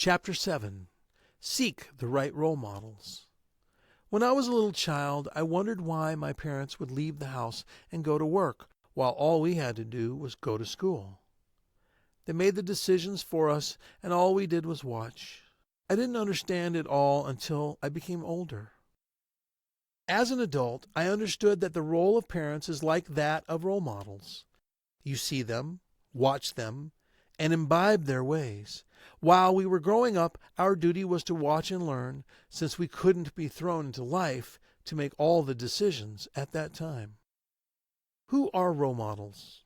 Chapter 7. Seek the right role models. When I was a little child, I wondered why my parents would leave the house and go to work while all we had to do was go to school. They made the decisions for us, and all we did was watch. I didn't understand it all until I became older. As an adult, I understood that the role of parents is like that of role models. You see them, watch them, and imbibe their ways. While we were growing up, our duty was to watch and learn, since we couldn't be thrown into life to make all the decisions at that time. Who are role models?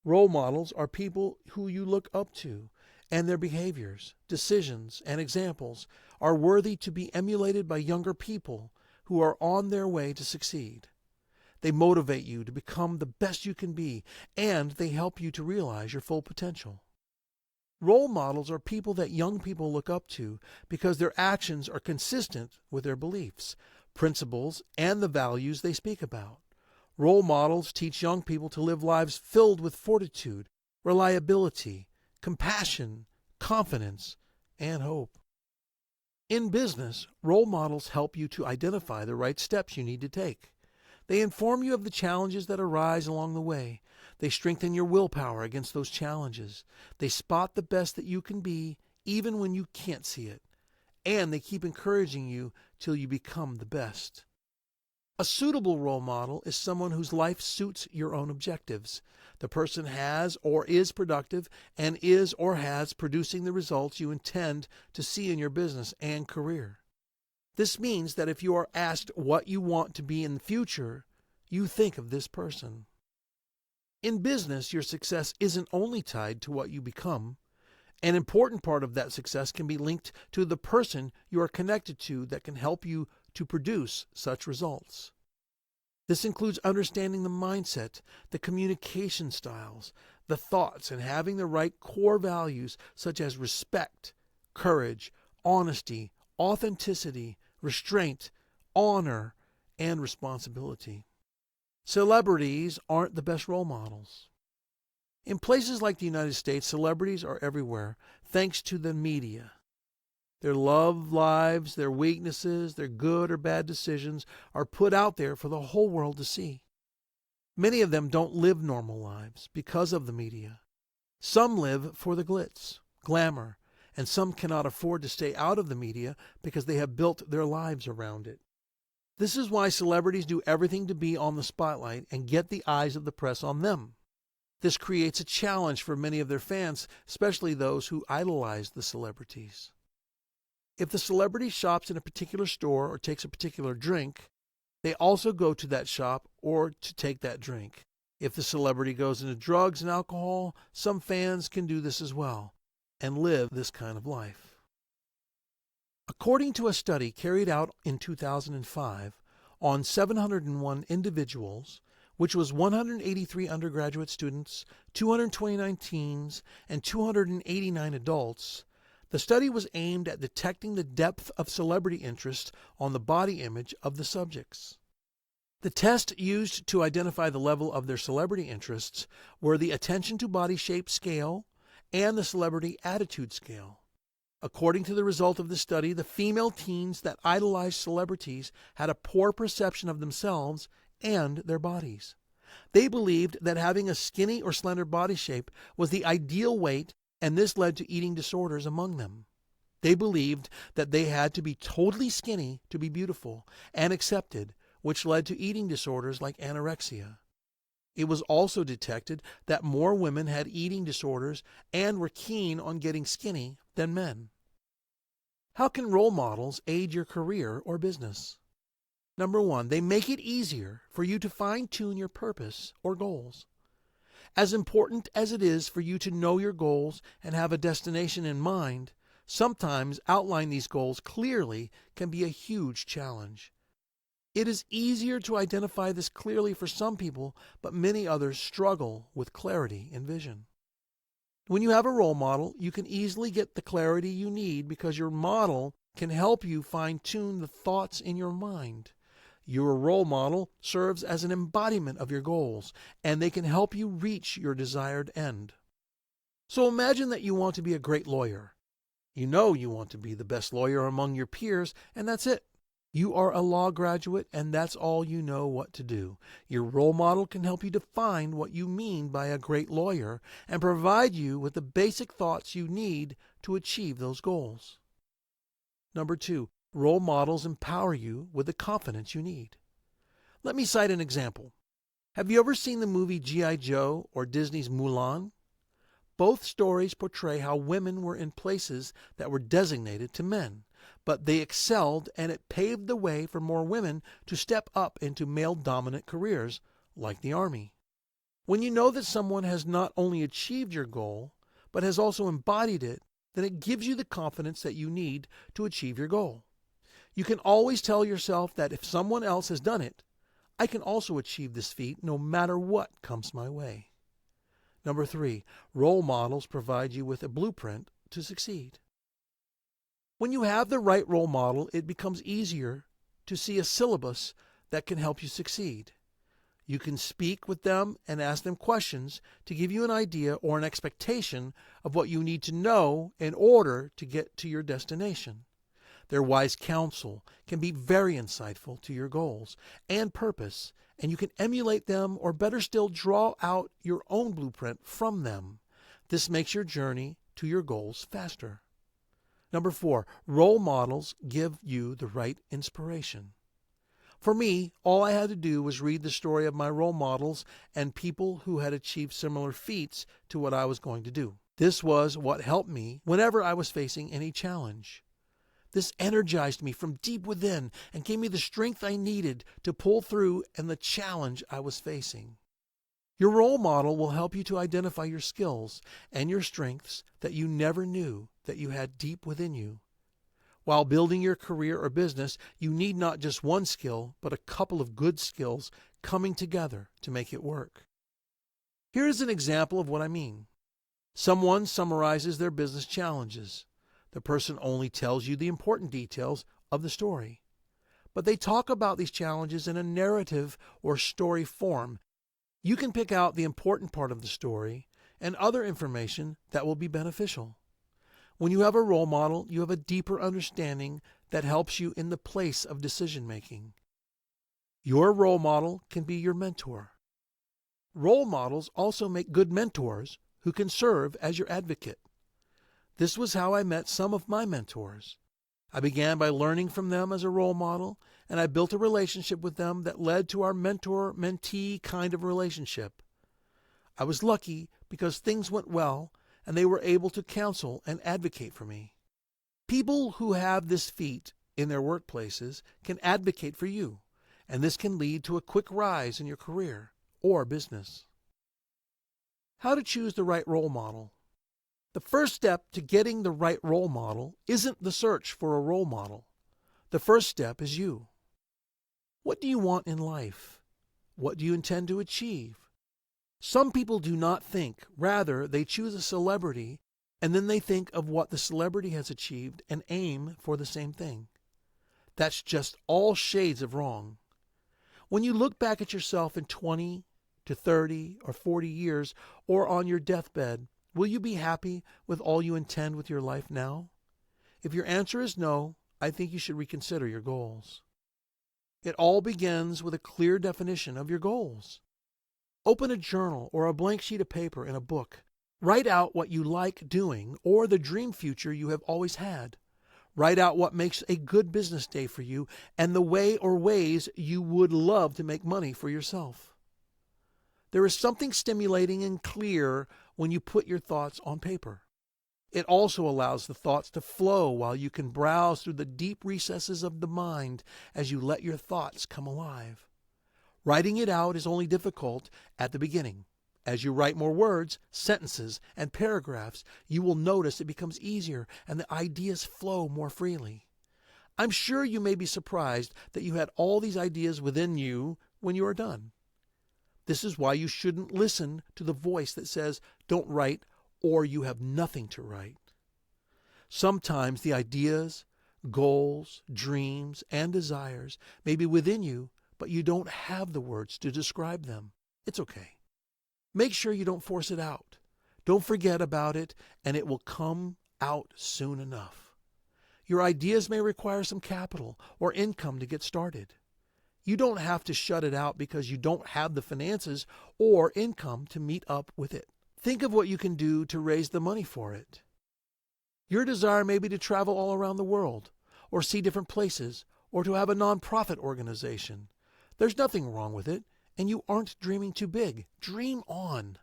Role models are people who you look up to, and their behaviors, decisions, and examples are worthy to be emulated by younger people who are on their way to succeed. They motivate you to become the best you can be, and they help you to realize your full potential. Role models are people that young people look up to because their actions are consistent with their beliefs, principles, and the values they speak about. Role models teach young people to live lives filled with fortitude, reliability, compassion, confidence, and hope. In business, role models help you to identify the right steps you need to take. They inform you of the challenges that arise along the way. They strengthen your willpower against those challenges. They spot the best that you can be, even when you can't see it. And they keep encouraging you till you become the best. A suitable role model is someone whose life suits your own objectives. The person has or is productive and is or has producing the results you intend to see in your business and career. This means that if you are asked what you want to be in the future, you think of this person. In business, your success isn't only tied to what you become. An important part of that success can be linked to the person you are connected to that can help you to produce such results. This includes understanding the mindset, the communication styles, the thoughts, and having the right core values such as respect, courage, honesty, authenticity, restraint, honor, and responsibility. Celebrities aren't the best role models. In places like the United States, celebrities are everywhere, thanks to the media. Their love lives, their weaknesses, their good or bad decisions are put out there for the whole world to see. Many of them don't live normal lives because of the media. Some live for the glitz, glamour, and some cannot afford to stay out of the media because they have built their lives around it. This is why celebrities do everything to be on the spotlight and get the eyes of the press on them. This creates a challenge for many of their fans, especially those who idolize the celebrities. If the celebrity shops in a particular store or takes a particular drink, they also go to that shop or to take that drink. If the celebrity goes into drugs and alcohol, some fans can do this as well and live this kind of life. According to a study carried out in 2005 on 701 individuals, which was 183 undergraduate students, 229 teens, and 289 adults, the study was aimed at detecting the depth of celebrity interest on the body image of the subjects. The test used to identify the level of their celebrity interests were the attention to body shape scale and the celebrity attitude scale. According to the result of the study, the female teens that idolized celebrities had a poor perception of themselves and their bodies. They believed that having a skinny or slender body shape was the ideal weight, and this led to eating disorders among them. They believed that they had to be totally skinny to be beautiful and accepted, which led to eating disorders like anorexia. It was also detected that more women had eating disorders and were keen on getting skinny than men. How can role models aid your career or business? Number 1, they make it easier for you to fine-tune your purpose or goals. As important as it is for you to know your goals and have a destination in mind, sometimes outlining these goals clearly can be a huge challenge. It is easier to identify this clearly for some people, but many others struggle with clarity and vision. When you have a role model, you can easily get the clarity you need because your model can help you fine-tune the thoughts in your mind. Your role model serves as an embodiment of your goals, and they can help you reach your desired end. So imagine that you want to be a great lawyer. You know you want to be the best lawyer among your peers, and that's it. You are a law graduate, and that's all you know what to do. Your role model can help you define what you mean by a great lawyer and provide you with the basic thoughts you need to achieve those goals. Number 2, role models empower you with the confidence you need. Let me cite an example. Have you ever seen the movie G.I. Joe or Disney's Mulan? Both stories portray how women were in places that were designated to men, but they excelled, and it paved the way for more women to step up into male-dominant careers like the Army. When you know that someone has not only achieved your goal, but has also embodied it, then it gives you the confidence that you need to achieve your goal. You can always tell yourself that if someone else has done it, I can also achieve this feat no matter what comes my way. Number 3, role models provide you with a blueprint to succeed. When you have the right role model, it becomes easier to see a syllabus that can help you succeed. You can speak with them and ask them questions to give you an idea or an expectation of what you need to know in order to get to your destination. Their wise counsel can be very insightful to your goals and purpose, and you can emulate them, or better still, draw out your own blueprint from them. This makes your journey to your goals faster. Number 4, role models give you the right inspiration. For me, all I had to do was read the story of my role models and people who had achieved similar feats to what I was going to do. This was what helped me whenever I was facing any challenge. This energized me from deep within and gave me the strength I needed to pull through and the challenge I was facing. Your role model will help you to identify your skills and your strengths that you never knew that you had deep within you. While building your career or business, you need not just one skill, but a couple of good skills coming together to make it work. Here is an example of what I mean. Someone summarizes their business challenges. The person only tells you the important details of the story. But they talk about these challenges in a narrative or story form. You can pick out the important part of the story and other information that will be beneficial. When you have a role model, you have a deeper understanding that helps you in the place of decision making. Your role model can be your mentor. Role models also make good mentors who can serve as your advocate. This was how I met some of my mentors. I began by learning from them as a role model, and I built a relationship with them that led to our mentor-mentee kind of relationship. I was lucky because things went well, and they were able to counsel and advocate for me. People who have this feat in their workplaces can advocate for you, and this can lead to a quick rise in your career or business. How to choose the right role model. The first step to getting the right role model isn't the search for a role model. The first step is you. What do you want in life? What do you intend to achieve? Some people do not think, rather they choose a celebrity and then they think of what the celebrity has achieved and aim for the same thing. That's just all shades of wrong. When you look back at yourself in 20 to 30 or 40 years or on your deathbed, will you be happy with all you intend with your life now? If your answer is no, I think you should reconsider your goals. It all begins with a clear definition of your goals. Open a journal or a blank sheet of paper in a book. Write out what you like doing or the dream future you have always had. Write out what makes a good business day for you and the way or ways you would love to make money for yourself. There is something stimulating and clear when you put your thoughts on paper. It also allows the thoughts to flow while you can browse through the deep recesses of the mind as you let your thoughts come alive. Writing it out is only difficult at the beginning. As you write more words, sentences, and paragraphs, you will notice it becomes easier and the ideas flow more freely. I'm sure you may be surprised that you had all these ideas within you when you are done. This is why you shouldn't listen to the voice that says, "Don't write," or "You have nothing to write." Sometimes the ideas, goals, dreams, and desires may be within you, but you don't have the words to describe them. It's okay. Make sure you don't force it out. Don't forget about it, and it will come out soon enough. Your ideas may require some capital or income to get started. You don't have to shut it out because you don't have the finances or income to meet up with it. Think of what you can do to raise the money for it. Your desire may be to travel all around the world, or see different places, or to have a nonprofit organization. There's nothing wrong with it, and you aren't dreaming too big. Dream on.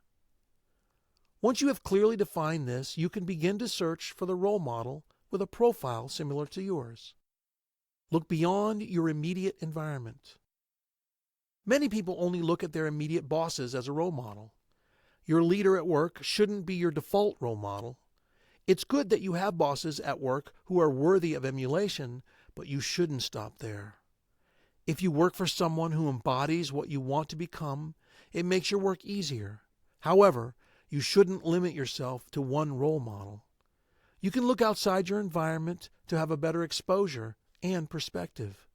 Once you have clearly defined this, you can begin to search for the role model with a profile similar to yours. Look beyond your immediate environment. Many people only look at their immediate bosses as a role model. Your leader at work shouldn't be your default role model. It's good that you have bosses at work who are worthy of emulation, but you shouldn't stop there. If you work for someone who embodies what you want to become, it makes your work easier. However, you shouldn't limit yourself to one role model. You can look outside your environment to have a better exposure and perspective.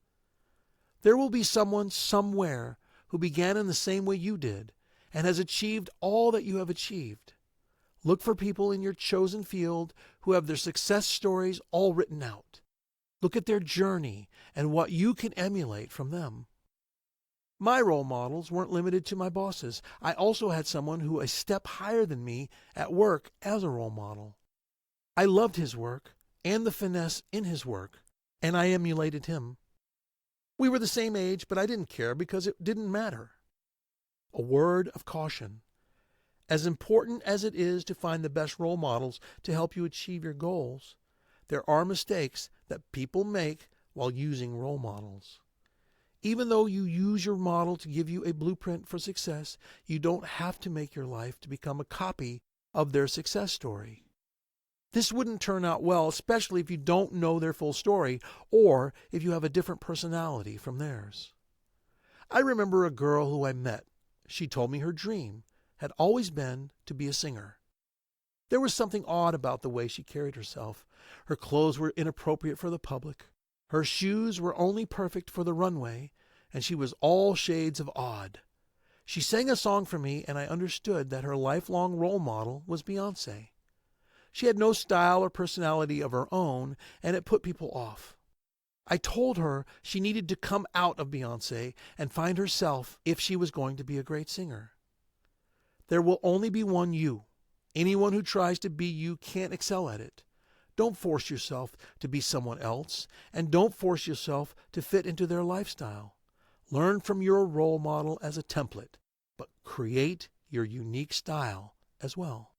There will be someone somewhere who began in the same way you did and has achieved all that you have achieved. Look for people in your chosen field who have their success stories all written out. Look at their journey and what you can emulate from them. My role models weren't limited to my bosses. I also had someone who a step higher than me at work as a role model. I loved his work and the finesse in his work, and I emulated him. We were the same age, but I didn't care because it didn't matter. A word of caution. As important as it is to find the best role models to help you achieve your goals, there are mistakes that people make while using role models. Even though you use your model to give you a blueprint for success, you don't have to make your life to become a copy of their success story. This wouldn't turn out well, especially if you don't know their full story or if you have a different personality from theirs. I remember a girl who I met. She told me her dream had always been to be a singer. There was something odd about the way she carried herself. Her clothes were inappropriate for the public. Her shoes were only perfect for the runway, and she was all shades of odd. She sang a song for me, and I understood that her lifelong role model was Beyoncé. She had no style or personality of her own, and it put people off. I told her she needed to come out of Beyoncé and find herself if she was going to be a great singer. There will only be one you. Anyone who tries to be you can't excel at it. Don't force yourself to be someone else, and don't force yourself to fit into their lifestyle. Learn from your role model as a template, but create your unique style as well.